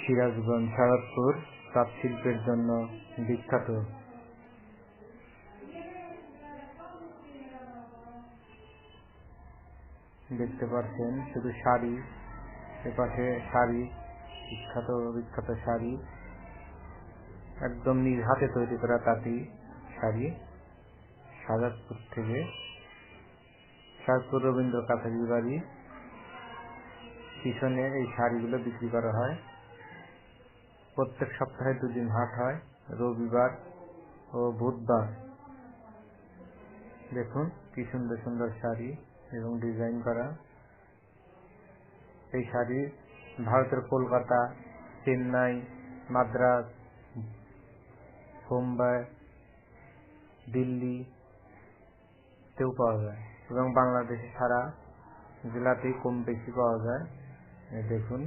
সিরাজগঞ্জ শারদপুর তাঁত শিল্পের জন্য বিখ্যাত। দেখতে পাচ্ছেন শুধু শাড়ি, এপাশে শাড়ি, বিখ্যাত বিখ্যাত শাড়ি, একদম নিজ হাতে তৈরি করা তাঁতি শাড়ি। শারদপুর থেকে, শারদপুর রবীন্দ্র কাছারি বাড়ি পিছনে এই শাড়িগুলো বিক্রি করা হয়। প্রত্যেক সপ্তাহে 2 দিন হাট হয়, রবিবার ও বুধবার। দেখুন কি সুন্দর সুন্দর শাড়ি এবং ডিজাইন করা। এই শাড়ি ভারতের কলকাতা, চেন্নাই, মাদ্রাজ, বোম্বাই, দিল্লি তেও পাওয়া যায় এবং বাংলাদেশে সারা জেলাতেই কম বেশি পাওয়া যায়। দেখুন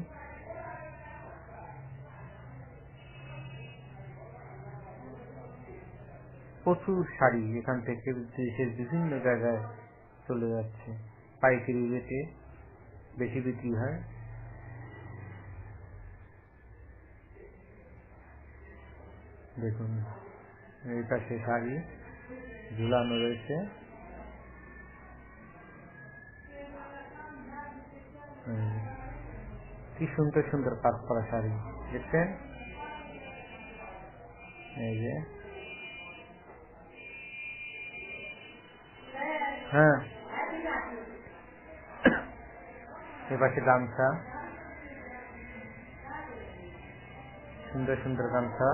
প্রচুর শাড়ি এখান থেকে দেশের বিভিন্ন জায়গায় চলে যাচ্ছে, পাইকারি রেটে বেশি বিক্রি হয়। দেখুন এই পাশে শাড়ি ঝুলানো রয়েছে। কি সুন্দর সুন্দর কাজ করা শাড়ি দেখছেন, এই যে হ্যাঁ, এপাশে গামছা, সুন্দর সুন্দর গামছা।